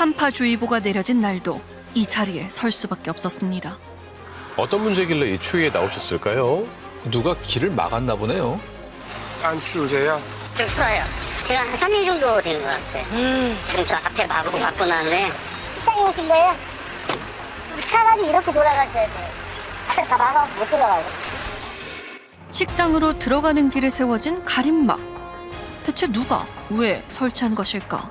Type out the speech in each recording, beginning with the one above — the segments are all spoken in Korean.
한파주의보가 내려진 날도 이 자리에 설 수밖에 없었습니다. 어떤 문제길래 이 추위에 나오셨을까요? 누가 길을 막았나 보네요. 안 추우세요? 좀 추워요. 제가 한 3일 정도 된 것 같아요. 지금 저 앞에 마구 받고 나는데 식당에 오신 거예요? 차 가지고 이렇게 돌아가셔야 돼요. 앞에 다 막아 못 들어가요. 식당으로 들어가는 길에 세워진 가림막. 대체 누가 왜 설치한 것일까?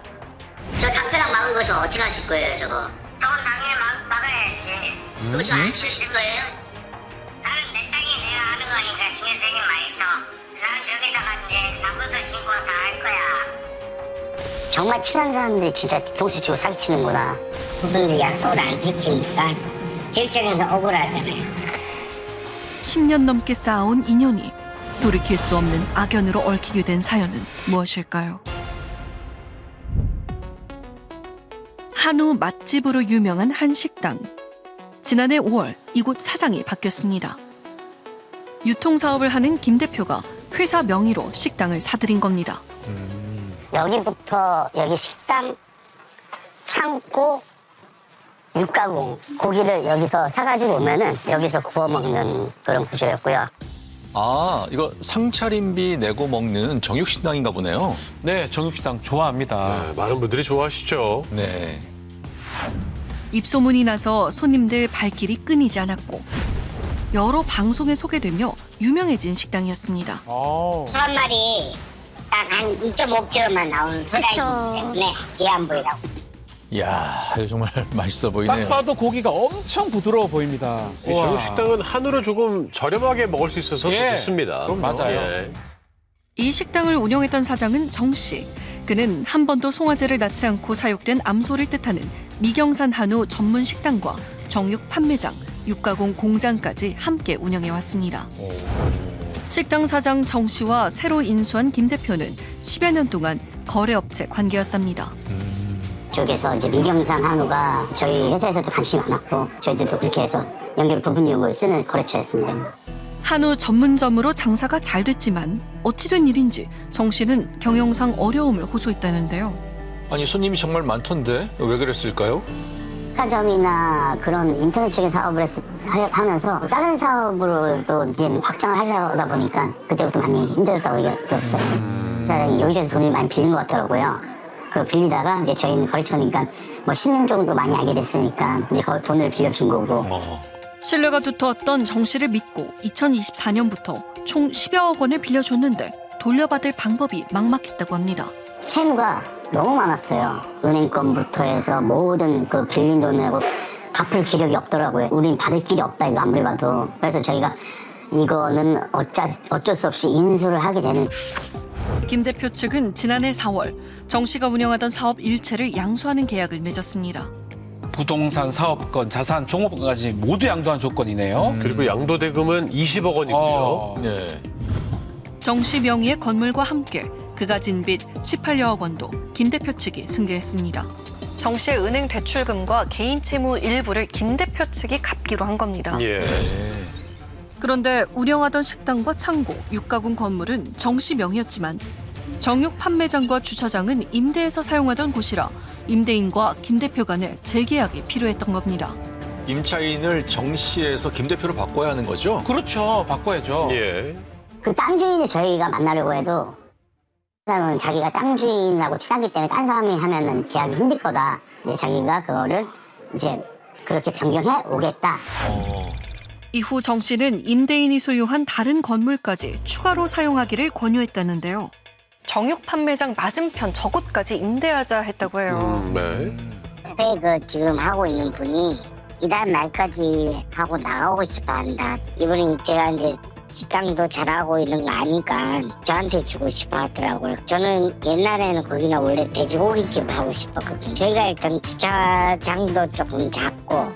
저 담벼락 막은 거 저 어떻게 하실 거예요, 저거? 저건 당연히 막아야지. 그거 저 안 치우실 거예요? 나는 내 땅이 내가 하는 거니까 신경 쓰지 말죠. 난 저기다가 이제 나무도 심고 다 할 거야. 정말 친한 사람들이 진짜 뒤통수 치고 사기치는구나. 그분들 약속을 안 지키니까 질적에서 억울하잖아요. 10년 넘게 쌓아온 인연이 돌이킬 수 없는 악연으로 얽히게 된 사연은 무엇일까요? 한우 맛집으로 유명한 한 식당. 지난해 5월 이곳 사장이 바뀌었습니다. 유통사업을 하는 김 대표가 회사 명의로 식당을 사들인 겁니다. 여기부터 여기 식당, 창고, 육가공 고기를 여기서 사가지고 오면은 여기서 구워 먹는 그런 구조였고요. 아, 이거 상차림비 내고 먹는 정육식당인가 보네요. 네, 정육식당 좋아합니다. 네, 많은 분들이 좋아하시죠. 네. 입소문이 나서 손님들 발길이 끊이지 않았고 여러 방송에 소개되며 유명해진 식당이었습니다. 한 마리 딱 한 2.5kg만 나오는 소라이기 때문에 뒤에 안 보이라고. 이야, 이거 정말 맛있어 딱 보이네요. 봐도 고기가 엄청 부드러워 보입니다. 이 정육식당은 한우를 조금 저렴하게 먹을 수 있어서 더 예, 좋습니다. 맞아요. 예. 이 식당을 운영했던 사장은 정 씨. 그는 한 번도 송아지를 낳지 않고 사육된 암소를 뜻하는 미경산 한우 전문 식당과 정육 판매장, 육가공 공장까지 함께 운영해왔습니다. 식당 사장 정 씨와 새로 인수한 김 대표는 10여 년 동안 거래업체 관계였답니다. 쪽에서 이제 미경산 한우가 저희 회사에서도 관심이 많았고 저희들도 그렇게 해서 연결 부분용을 쓰는 거래처였습니다. 한우 전문점으로 장사가 잘 됐지만 어찌된 일인지 정 씨는 경영상 어려움을 호소했다는데요. 아니, 손님이 정말 많던데 왜 그랬을까요? 백화점이나 그런 인터넷 쪽의 사업을 하면서 다른 사업으로도 이제 확장을 하려다 보니까 그때부터 많이 힘들었다고 얘기가 들었어요. 사장이 여기저기서 돈을 많이 빌린 것 같더라고요. 그리고 빌리다가 이제 저희는 거래처니까 뭐 10년 정도 많이 알게 됐으니까 이제 돈을 빌려준 거고. 신뢰가 두터웠던 정 씨를 믿고 2024년부터 총 10여억 원을 빌려줬는데 돌려받을 방법이 막막했다고 합니다. 채무가 너무 많았어요. 은행 건부터 해서 모든 그 빌린 돈을 갚을 기력이 없더라고요. 우린 받을 길이 없다 이거 아무리 봐도. 그래서 저희가 이거는 어쩔 수 없이 인수를 하게 되는. 김 대표 측은 지난해 4월 정 씨가 운영하던 사업 일체를 양수하는 계약을 맺었습니다. 부동산, 사업권, 자산, 종업권까지 모두 양도한 조건이네요. 그리고 양도대금은 20억 원이고요. 네. 정 씨 명의의 건물과 함께 그가 진 빚 18여억 원도 김 대표 측이 승계했습니다. 정 씨의 은행 대출금과 개인 채무 일부를 김 대표 측이 갚기로 한 겁니다. 예. 그런데 운영하던 식당과 창고, 육가공 건물은 정 씨 명의였지만 정육 판매장과 주차장은 임대해서 사용하던 곳이라 임대인과 김 대표 간의 재계약이 필요했던 겁니다. 임차인을 정 씨에서 김 대표로 바꿔야 하는 거죠? 그렇죠. 바꿔야죠. 예. 그 땅 주인을 저희가 만나려고 해도 사장은 자기가 땅 주인하고 친하기 때문에 딴 사람이 하면은 계약이 힘들 거다. 이제 자기가 그거를 이제 그렇게 변경해 오겠다. 이후 정 씨는 임대인이 소유한 다른 건물까지 추가로 사용하기를 권유했다는데요. 정육 판매장 맞은편 저곳까지 임대하자 했다고 해요. 네. 그 지금 하고 있는 분이 이달 말까지 하고 나가고 싶어 한다. 이분이 제가 이제 식당도 잘하고 있는 거 아니까 저한테 주고 싶어 하더라고요. 저는 옛날에는 거기나 원래 돼지고기집 하고 싶었거든요. 저희가 일단 주차장도 조금 작고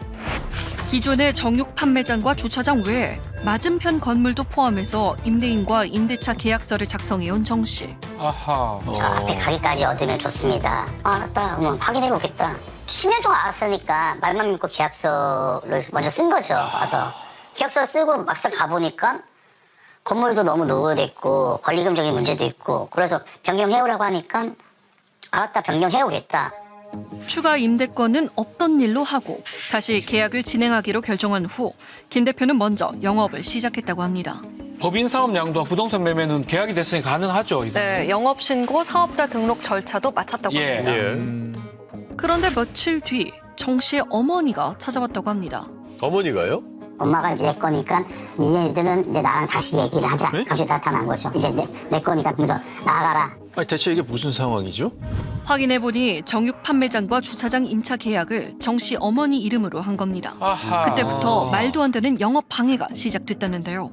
기존의 정육 판매장과 주차장 외에 맞은편 건물도 포함해서 임대인과 임대차 계약서를 작성해온 정 씨. 아하. 저 앞에 가게까지 얻으면 좋습니다. 알았다. 그러면 확인해 보겠다. 10년 동안 알았으니까 말만 믿고 계약서를 먼저 쓴 거죠. 와서 계약서 쓰고 막상 가보니까 건물도 너무 노후됐고 권리금적인 문제도 있고 그래서 변경해오라고 하니까 알았다 변경해오겠다. 추가 임대권은 없던 일로 하고 다시 계약을 진행하기로 결정한 후 김 대표는 먼저 영업을 시작했다고 합니다. 법인 사업 양도와 부동산 매매는 계약이 됐으니 가능하죠. 이거. 네, 영업 신고, 사업자 등록 절차도 마쳤다고 예. 합니다. 예. 그런데 며칠 뒤 정 씨의 어머니가 찾아왔다고 합니다. 어머니가요? 엄마가 이제 내 거니까 니네들은 이제 나랑 다시 얘기를 하자. 네? 갑자기 나타난 거죠. 이제 내 거니까 그래서 나가라. 아니, 대체 이게 무슨 상황이죠? 확인해보니 정육 판매장과 주차장 임차 계약을 정 씨 어머니 이름으로 한 겁니다. 아하. 그때부터 말도 안 되는 영업 방해가 시작됐다는데요.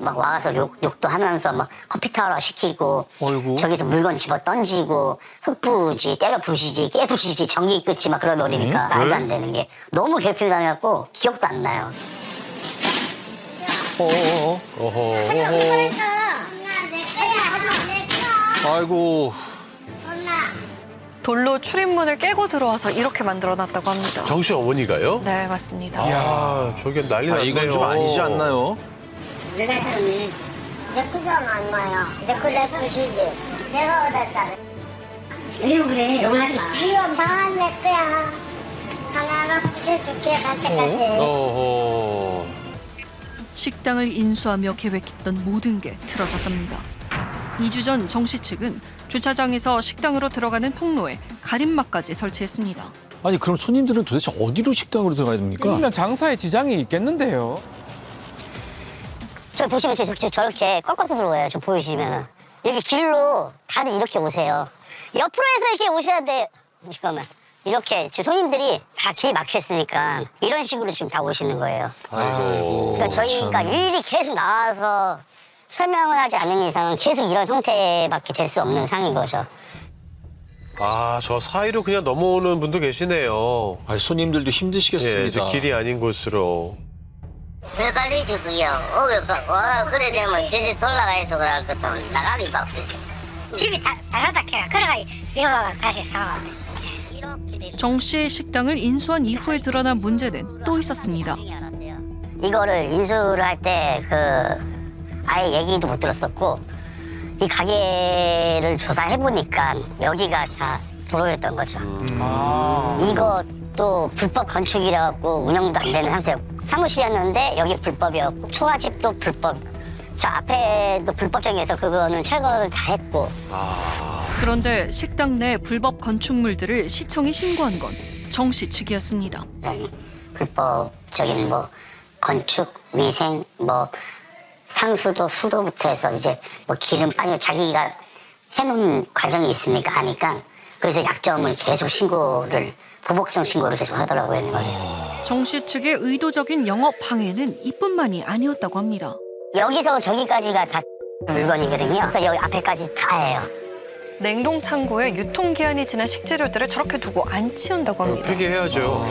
막 와서 욕도 하면서 막 커피 타러 시키고 어이구. 저기서 물건 집어 던지고 흙부지 때려 부시지 깨부시지 전기 끊지 막 그러버리니까 말도 안 되는 게 너무 괴롭힘 당해갖고 기억도 안 나요. 어허. 아이고. 돌로 출입문을 깨고 들어와서 이렇게 만들어놨다고 합니다. 정 씨 어머니가요? 네, 맞습니다. 아, 저게 난리 났네요. 이건 좀 아니지 않나요? 내가 처음에 내 거잖아 안 나요. 내 거 내 부시지. 내가 얻었잖아. 왜 그래? 너무하지 마. 이거 다 내 거야. 하나하나 부셔줄게 갈 때까지. 어허. 식당을 인수하며 계획했던 모든 게 틀어졌답니다. 2주 전 정 씨 측은 주차장에서 식당으로 들어가는 통로에 가림막까지 설치했습니다. 아니, 그럼 손님들은 도대체 어디로 식당으로 들어가야 됩니까? 그러면 장사에 지장이 있겠는데요. 저 보시면 저렇게 꺾어서 들어와요. 저 보이시면은 여기 길로 다들 이렇게 오세요. 옆으로 해서 이렇게 오셔야 돼. 잠깐만. 이렇게 지금 손님들이 다 길 막혔으니까 이런 식으로 지금 다 오시는 거예요. 아이고. 그러니까 저희가 일일이 계속 나와서 설명을 하지 않는 이상은 계속 이런 형태밖에 될 수 없는 상인 거죠. 아, 저 사이로 그냥 넘어오는 분도 계시네요. 아니, 손님들도 예, 힘드시겠습니다. 이제 길이 아닌 곳으로. 헷갈리죠, 그게요. 그래 되면 전체 돌아가야죠. 그럴 것도 나가기 바쁘지. 집이 다르다 캐가 그래가 이거 다시 사와. 정 씨의 식당을 인수한 이후에 드러난 문제는 또 있었습니다. 이거를 인수를 할 때 아예 얘기도 못 들었었고 이 가게를 조사해 보니까 여기가 다 도로였던 거죠. 이것도 불법 건축이라 갖고 운영도 안 되는 상태였고 사무실이었는데 여기 불법이었고 초가집도 불법. 저 앞에도 불법적이어서 그거는 철거를 다 했고. 그런데 식당 내 불법 건축물들을 시청에 신고한 건 정 씨 측이었습니다. 불법적인 뭐 건축, 위생, 뭐 상수도, 수도부터 해서 이제 뭐 기름, 빠져 자기가 해놓은 과정이 있으니까 아니까 그래서 약점을 계속 신고를 보복성 신고를 계속 하더라고요. 정 씨 측의 의도적인 영업 방해는 이뿐만이 아니었다고 합니다. 여기서 저기까지가 다 물건이거든요. 또 여기 앞에까지 다예요. 냉동 창고에 유통기한이 지난 식재료들을 저렇게 두고 안 치운다고 합니다. 폐기해야죠.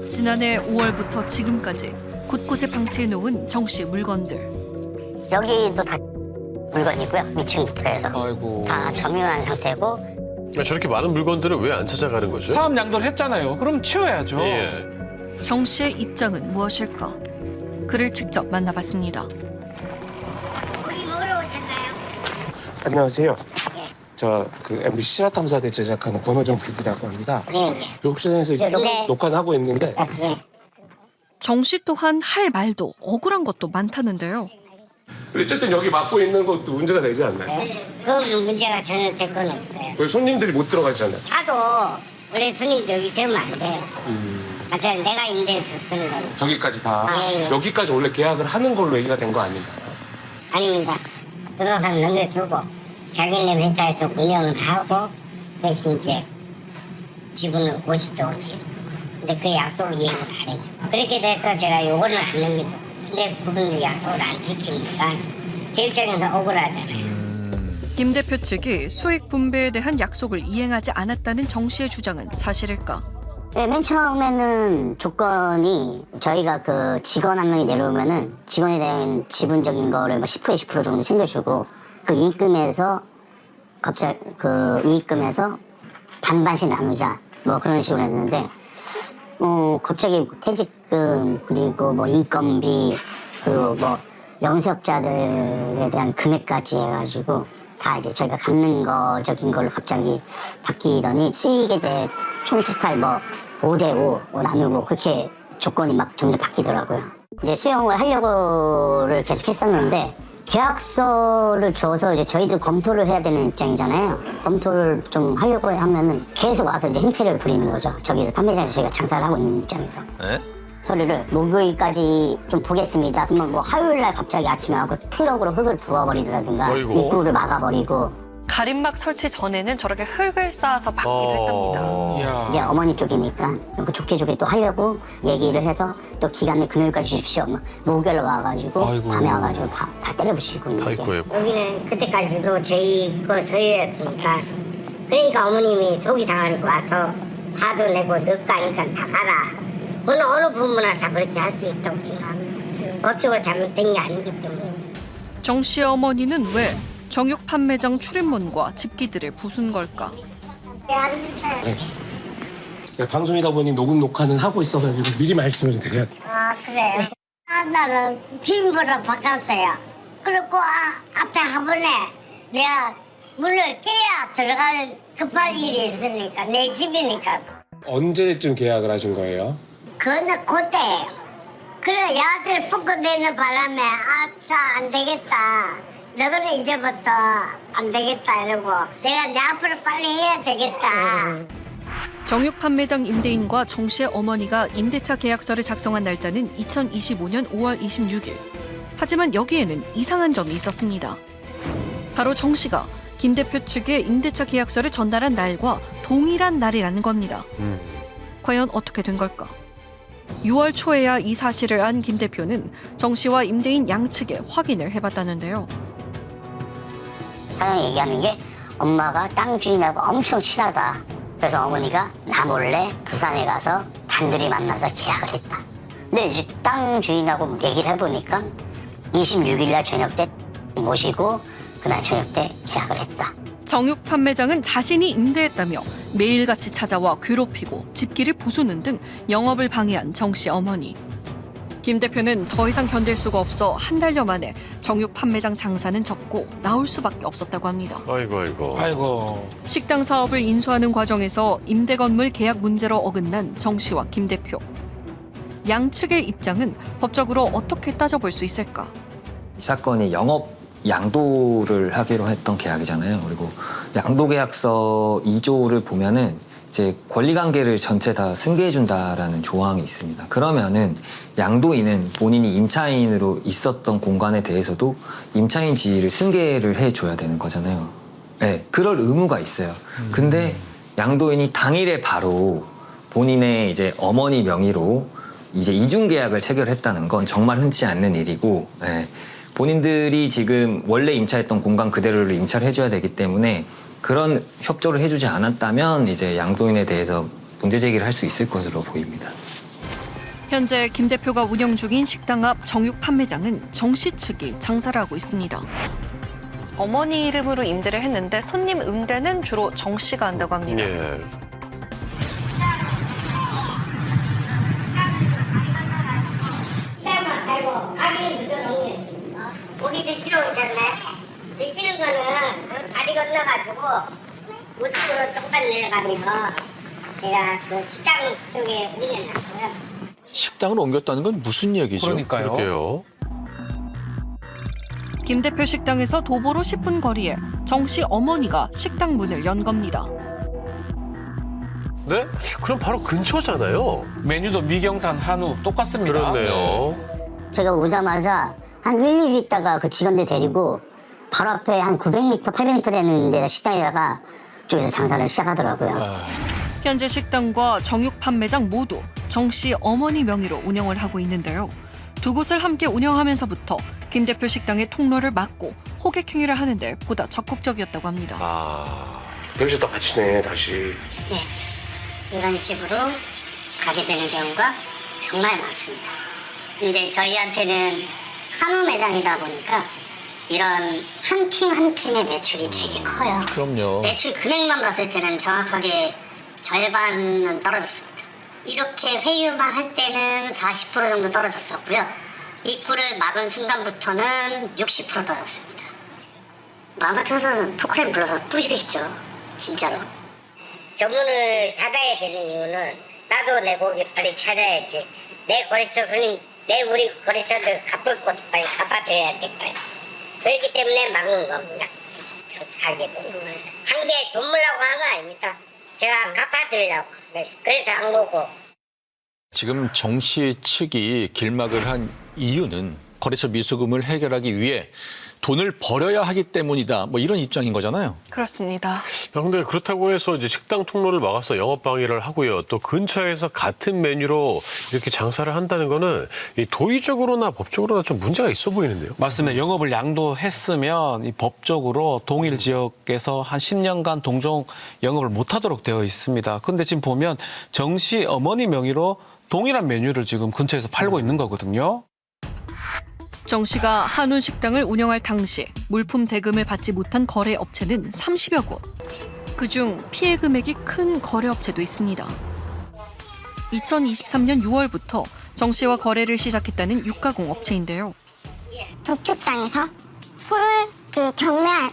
지난해 5월부터 지금까지 곳곳에 방치해 놓은 정 씨 물건들. 여기도 다 물건이고요. 위층부터 해서 아이고. 다 점유한 상태고. 저렇게 많은 물건들을 왜 안 찾아가는 거죠? 사업 양도를 했잖아요. 그럼 치워야죠. 예. 정 씨의 입장은 무엇일까? 그를 직접 만나봤습니다. 거기 먹으러 오셨나요? 안녕하세요. 저 MBC 실화탐사대 제작하는 권호정 PD라고 합니다. 네. 욕실에서 네. 녹화는 하고 있는데 예. 정 씨 또한 할 말도 억울한 것도 많다는데요. 근데 어쨌든 여기 맡고 있는 것도 문제가 되지 않나요? 그건 문제가 전혀 될 건 없어요. 왜 손님들이 못 들어가잖아요. 차도 원래 손님들 여기 세우면 안 돼요. 내가 임대해서 쓰는 거는 저기까지 다 예. 여기까지 원래 계약을 하는 걸로 얘기가 된 거 아닌가요? 아닙니다. 부동산 넘겨주고 자기네 회사에서 운영을 하고 대신 이제 지분은 50도 50. 근데 그 약속을 이행을 안 했죠. 그렇게 돼서 제가 요거는 안 넘겨줬고 근데 그분들 약속을 안 지키니까 제 입장에서 억울하잖아요. 김 대표 측이 수익 분배에 대한 약속을 이행하지 않았다는 정 씨의 주장은 사실일까? 네, 맨 처음에는 조건이 저희가 그 직원 한 명이 내려오면은 직원에 대한 지분적인 거를 뭐 10% 20% 정도 챙겨주고 그 이익금에서 갑자기 그 이익금에서 반반씩 나누자 뭐 그런 식으로 했는데 갑자기 퇴직금 그리고 뭐 인건비 그리고 뭐 영세업자들에 대한 금액까지 해가지고 다 이제 저희가 갚는 거적인 걸로 갑자기 바뀌더니 수익에 대해 총 토탈 뭐 5대5 나누고 그렇게 조건이 막 점점 바뀌더라고요. 이제 수용을 하려고를 계속 했었는데 계약서를 줘서 이제 저희도 검토를 해야 되는 입장이잖아요. 검토를 좀 하려고 하면은 계속 와서 이제 행패를 부리는 거죠. 저기서 판매장에서 저희가 장사를 하고 있는 입장에서. 네? 서류를 목요일까지 좀 보겠습니다. 정말 뭐 화요일날 갑자기 아침에 와서 트럭으로 흙을 부어버리다든가 어이구. 입구를 막아버리고 가림막 설치 전에는 저렇게 흙을 쌓아서 막기도 했답니다. 이야. 이제 어머니 쪽이니까 좀 좋게 또 하려고 얘기를 해서 또 기간을 금요일까지 주십시오. 막 목요일 와가지고 아이고. 밤에 와가지고 다 때려부시고 다 있는데 있고 했고. 여기는 그때까지도 저희 거 소유였으니까 그러니까 어머님이 속이 상하니까 와서 화도 내고 늦가니까 다 가라. 어느 부분이나 다 그렇게 할 수 있다고 생각합니다. 법적으로 잘못된 게 아니기 때문에. 정 씨의 어머니는 왜 정육 판매장 출입문과 집기들을 부순 걸까? 방송이다 보니 녹화는 하고 있어가지고 미리 말씀을 드려야 돼요. 아 그래요? 나는 빈부로 바꿨어요. 그리고 앞에 화분에 내가 문을 깨야 들어갈 급할 일이 있으니까 내 집이니까 언제쯤 계약을 하신 거예요? 그거는 그때예요. 그래 야들 뻗어대는 바람에 아차 안 되겠다. 너는 이제부터 안 되겠다 이러고 내가 내 앞으로 빨리 해야 되겠다. 정육 판매장 임대인과 정 씨의 어머니가 임대차 계약서를 작성한 날짜는 2025년 5월 26일. 하지만 여기에는 이상한 점이 있었습니다. 바로 정 씨가 김 대표 측에 임대차 계약서를 전달한 날과 동일한 날이라는 겁니다. 과연 어떻게 된 걸까? 6월 초에야 이 사실을 안 김 대표는 정 씨와 임대인 양측에 확인을 해봤다는데요. 사장이 얘기하는 게 엄마가 땅 주인하고 엄청 친하다. 그래서 어머니가 나 몰래 부산에 가서 단둘이 만나서 계약을 했다. 근데 이제 땅 주인하고 얘기를 해보니까 26일 날 저녁 때 모시고 그날 저녁 때 계약을 했다. 정육 판매장은 자신이 임대했다며 매일같이 찾아와 괴롭히고 집기를 부수는 등 영업을 방해한 정 씨 어머니. 김 대표는 더 이상 견딜 수가 없어 한 달여 만에 정육 판매장 장사는 접고 나올 수밖에 없었다고 합니다. 아이고. 아이고. 식당 사업을 인수하는 과정에서 임대 건물 계약 문제로 어긋난 정 씨와 김 대표. 양측의 입장은 법적으로 어떻게 따져볼 수 있을까? 이 사건이 영업 양도를 하기로 했던 계약이잖아요. 그리고 양도계약서 2조를 보면은 이제 권리관계를 전체 다 승계해준다라는 조항이 있습니다. 그러면은 양도인은 본인이 임차인으로 있었던 공간에 대해서도 임차인 지위를 승계를 해줘야 되는 거잖아요. 네, 그럴 의무가 있어요. 근데 양도인이 당일에 바로 본인의 이제 어머니 명의로 이제 이중계약을 체결했다는 건 정말 흔치 않는 일이고, 네, 본인들이 지금 원래 임차했던 공간 그대로를 임차를 해줘야 되기 때문에 그런 협조를 해주지 않았다면 이제 양도인에 대해서 문제 제기를 할 수 있을 것으로 보입니다. 현재 김 대표가 운영 중인 식당 앞 정육 판매장은 정 씨 측이 장사를 하고 있습니다. 어머니 이름으로 임대를 했는데 손님 응대는 주로 정 씨가 한다고 합니다. 예. 아이고 가게 늦어놓은 고기 드시러 오셨네. 드시는 거는 다리 건너가지고 우측으로 쪽산 내려가면 제가 그 식당 쪽에 올려놨고요. 식당을 옮겼다는 건 무슨 얘기죠? 그러니까요. 그럴게요. 김 대표 식당에서 도보로 10분 거리에 정 씨 어머니가 식당 문을 연 겁니다. 네? 그럼 바로 근처잖아요. 메뉴도 미경산, 한우 똑같습니다. 그렇네요. 제가 오자마자 한 1, 2주 있다가 그 직원들 데리고 바로 앞에 한 900m, 800m 되는 데 식당에다가 쪽에서 장사를 시작하더라고요. 현재 식당과 정육 판매장 모두 정 씨 어머니 명의로 운영을 하고 있는데요. 두 곳을 함께 운영하면서부터 김 대표 식당의 통로를 막고 호객 행위를 하는데 보다 적극적이었다고 합니다. 아, 여기서 또 같이네 다시. 네, 이런 식으로 가게 되는 경우가 정말 많습니다. 근데 저희한테는 한우 매장이다 보니까 이런 한 팀 한 팀의 매출이 되게 커요. 그럼요. 매출 금액만 봤을 때는 정확하게 절반은 떨어졌습니다. 이렇게 회유만 할 때는 40% 정도 떨어졌었고요. 입구를 막은 순간부터는 60% 떨어졌습니다. 마음 같아서는 포크레인 불러서 부시고 싶죠. 진짜로. 정문을 닫아야 되는 이유는 나도 내 고기 빨리 찾아야지. 내 거래처 손님, 우리 거래처들 갚을 것도 빨리 갚아드려야 될까요? 그렇기 때문에 막는 겁니다. 하게 한 게 돈 물라고 한 거 아닙니다. 제가 갚아드리려고. 그래서 한 거고. 지금 정 씨 측이 길막을 한 이유는 거래처 미수금을 해결하기 위해 돈을 벌어야 하기 때문이다. 뭐 이런 입장인 거잖아요. 그렇습니다. 근데 그렇다고 해서 이제 식당 통로를 막아서 영업 방해를 하고요. 또 근처에서 같은 메뉴로 이렇게 장사를 한다는 거는 이 도의적으로나 법적으로나 좀 문제가 있어 보이는데요. 맞습니다. 영업을 양도했으면 이 법적으로 동일 지역에서 한 10년간 동종 영업을 못하도록 되어 있습니다. 그런데 지금 보면 정 씨 어머니 명의로 동일한 메뉴를 지금 근처에서 팔고 있는 거거든요. 정 씨가 한우 식당을 운영할 당시 물품 대금을 받지 못한 거래 업체는 30여 곳. 그중 피해 금액이 큰 거래 업체도 있습니다. 2023년 6월부터 정 씨와 거래를 시작했다는 육가공 업체인데요. 도축장에서 소를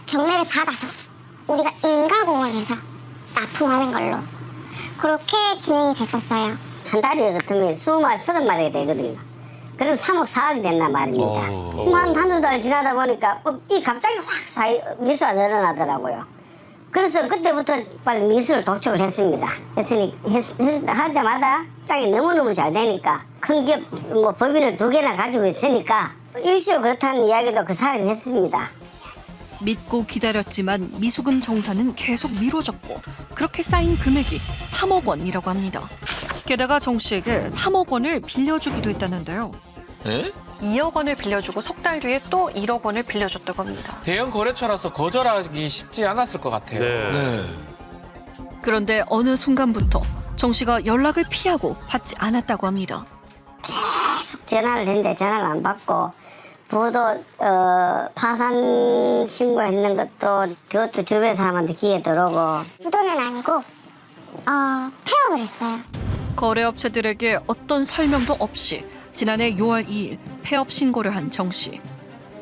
경매를 받아서 우리가 인가공을 해서 납품하는 걸로 그렇게 진행이 됐었어요. 한 달에 같으면 20마리, 30마리가 되거든요. 그럼 3억, 4억이 됐단 말입니다. 한두 달 지나다 보니까 이 갑자기 확 미수가 늘어나더라고요. 그래서 그때부터 빨리 미수를 독촉을 했습니다. 할 때마다 땅이 너무너무 잘 되니까 큰 기업 법인을 2개나 가지고 있으니까 일시로 그렇다는 이야기도 그 사람이 했습니다. 믿고 기다렸지만 미수금 정산은 계속 미뤄졌고 그렇게 쌓인 금액이 3억 원이라고 합니다. 게다가 정 씨에게 3억 원을 빌려주기도 했다는데요. 네? 2억 원을 빌려주고 석 달 뒤에 또 1억 원을 빌려줬다고 합니다. 대형 거래처라서 거절하기 쉽지 않았을 것 같아요. 네. 그런데 어느 순간부터 정 씨가 연락을 피하고 받지 않았다고 합니다. 계속 전화를 했는데 전화를 안 받고 부도 파산 신고했는 것도 그것도 주변 사람한테 기회 들어오고 부도는 아니고 폐업을 했어요. 거래업체들에게 어떤 설명도 없이 지난해 6월 2일 폐업 신고를 한 정 씨.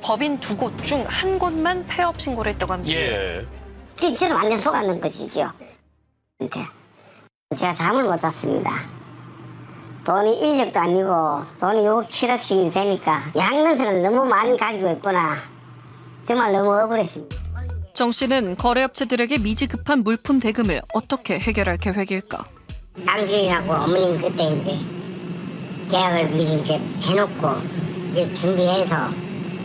법인 2곳 중 한 곳만 폐업 신고를 했다고 합니다. 예. 저는 완전 속았는 것이죠. 근데 제가 잠을 못 잤습니다. 돈이 1억도 아니고 돈이 6억, 7억씩이 되니까 양면서는 너무 많이 가지고 있구나. 정말 너무 억울했습니다. 정 씨는 거래업체들에게 미지급한 물품 대금을 어떻게 해결할 계획일까? 당주인하고 어머님 그때 이제 계약을 미리 이제 해놓고 이제 준비해서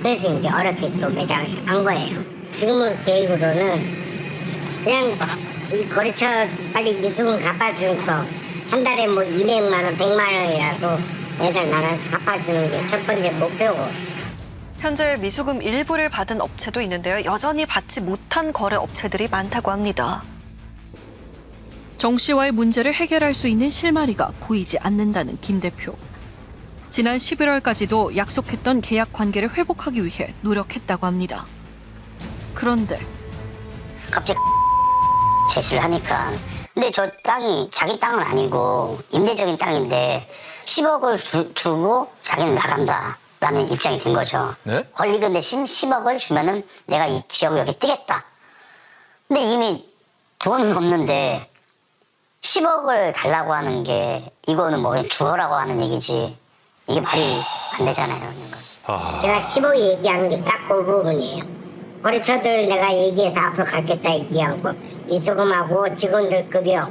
그래서 이제 어렵게 또 매장을 한 거예요. 지금은 계획으로는 그냥 이 거래처 빨리 미수금 갚아주는 거 한 달에 뭐 200만 원, 100만 원이라도 매달 나눠서 갚아주는 게 첫 번째 목표고. 현재 미수금 일부를 받은 업체도 있는데요. 여전히 받지 못한 거래 업체들이 많다고 합니다. 정 씨와의 문제를 해결할 수 있는 실마리가 보이지 않는다는 김 대표. 지난 11월까지도 약속했던 계약 관계를 회복하기 위해 노력했다고 합니다. 그런데 갑자기 제시를 하니까 근데 저 땅이 자기 땅은 아니고 임대적인 땅인데 10억을 주고 자기는 나간다라는 입장이 된 거죠. 네? 권리금 대신 10억을 주면은 내가 이 지역을 여기 뜨겠다. 근데 이미 돈은 없는데 10억을 달라고 하는 게 이거는 뭐 그냥 주어라고 하는 얘기지 이게 말이 안 되잖아요. 제가 10억 얘기한 게 딱 그 부분이에요. 거래처들 내가 얘기해서 앞으로 갖겠다 얘기하고 미수금하고 직원들 급여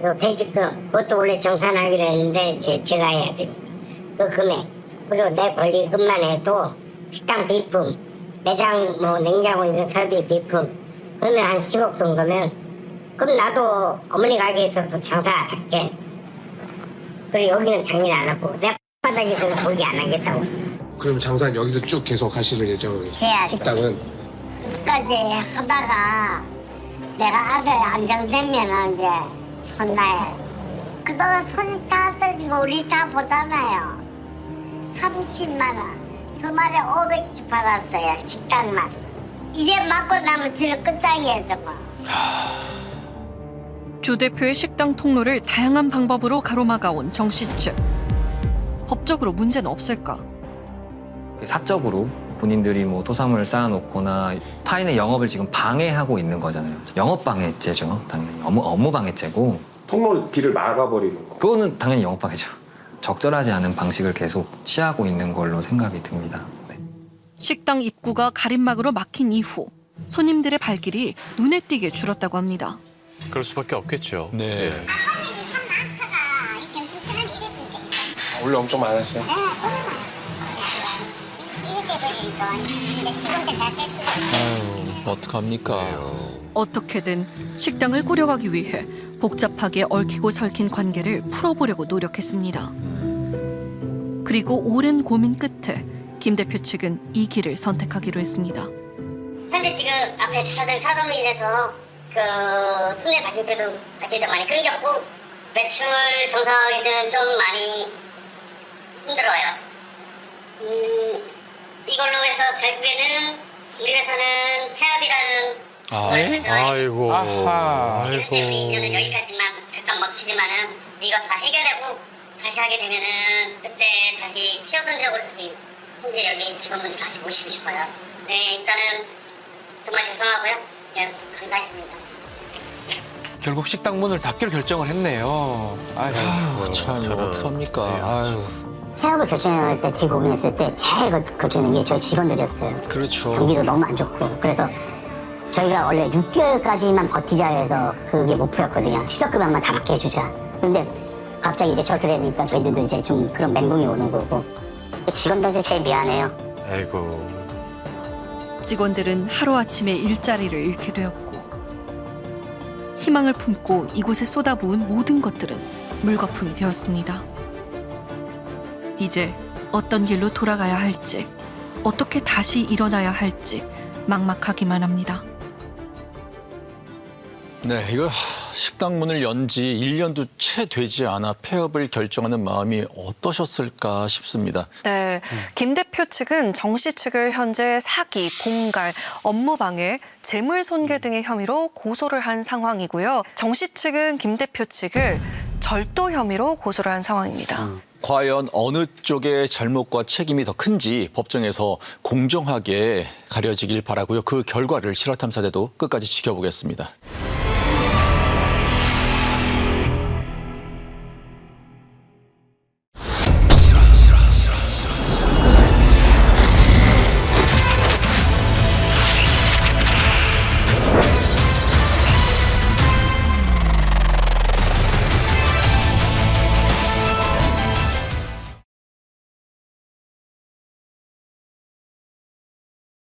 그리고 퇴직금 그것도 원래 정산하기로 했는데 제가 해야 됩니다. 그 금액 그리고 내 권리금만 해도 식당 비품 매장 뭐 냉장고 이런 설비 비품 그러면 한 10억 정도면 그럼 나도 어머니 가게에서도 장사 안 할게. 그리고 여기는 당연히 안 하고 내 바닥에서는 고기 안 하겠다고. 그럼 장사는 여기서 쭉 계속 하실 예정이세요? 해야 식당은? 끝까지 하다가 내가 아들 안정되면 이제 손나야. 그동안 손 다 들리고 우리 다 보잖아요. 30만 원. 주말에 500씩 팔았어요. 식당만. 이제 맞고 나면 지는 끝장이에요 정말. 주 대표의 식당 통로를 다양한 방법으로 가로막아온 정 씨 측. 법적으로 문제는 없을까? 사적으로 본인들이 뭐 토사물을 쌓아놓거나 타인의 영업을 지금 방해하고 있는 거잖아요. 영업방해죄죠. 당연히 업무방해죄고. 통로 길을 막아버리는 거. 그거는 당연히 영업방해죠. 적절하지 않은 방식을 계속 취하고 있는 걸로 생각이 듭니다. 네. 식당 입구가 가림막으로 막힌 이후 손님들의 발길이 눈에 띄게 줄었다고 합니다. 그럴 수밖에 없겠죠. 네. 손님이 참 많다가 지금 출근한 이럴 때 있어요. 원래 엄청 많았어요. 네, 손님 많았어요. 이럴 때 보니까 근데 직원들 다 떼쓰고 아유, 어떡합니까? 어떻게든 식당을 꾸려가기 위해 복잡하게 얽히고 설킨 관계를 풀어보려고 노력했습니다. 그리고 오랜 고민 끝에 김 대표 측은 이 길을 선택하기로 했습니다. 현재 지금 앞에 주차된 차로로 인해서 그 순회 바뀔 때도 많이 끊겼고 매출 정상화하기는 좀 많이 힘들어요. 이걸로 해서 결국에는 우리 회사는 폐업이라는 아이고. 아하. 현재 우리 인연은 여기까지만 잠깐 멈추지만은 이거 다 해결하고 다시 하게 되면은 그때 다시 취업선적으로 현재 여기 직원분들 다시 모시고 싶어요. 네, 일단은 정말 죄송하고요. 네, 감사했습니다. 결국 식당 문을 닫기로 결정을 했네요. 아유, 참 저는- 어떡합니까? 네, 아유, 폐업을 결정할 때 되게 고민했을 때 제일 걱정되는 게 저희 직원들이었어요. 그렇죠. 경기도 너무 안 좋고 그래서 저희가 원래 6개월까지만 버티자 해서 그게 목표였거든요. 실업급여만 다 받게 해주자. 그런데 갑자기 이제 저렇게 되니까 저희들도 이제 좀 그런 멘붕이 오는 거고 직원들한테 제일 미안해요. 아이고. 직원들은 하루아침에 일자리를 잃게 되었고 희망을 품고 이곳에 쏟아부은 모든 것들은 물거품이 되었습니다. 이제 어떤 길로 돌아가야 할지 어떻게 다시 일어나야 할지 막막하기만 합니다. 네, 이거 식당 문을 연 지 1년도 채 되지 않아 폐업을 결정하는 마음이 어떠셨을까 싶습니다. 네, 김 대표 측은 정 씨 측을 현재 사기, 공갈, 업무방해, 재물손괴 등의 혐의로 고소를 한 상황이고요. 정 씨 측은 김 대표 측을 절도 혐의로 고소를 한 상황입니다. 과연 어느 쪽의 잘못과 책임이 더 큰지 법정에서 공정하게 가려지길 바라고요. 그 결과를 실화탐사대도 끝까지 지켜보겠습니다.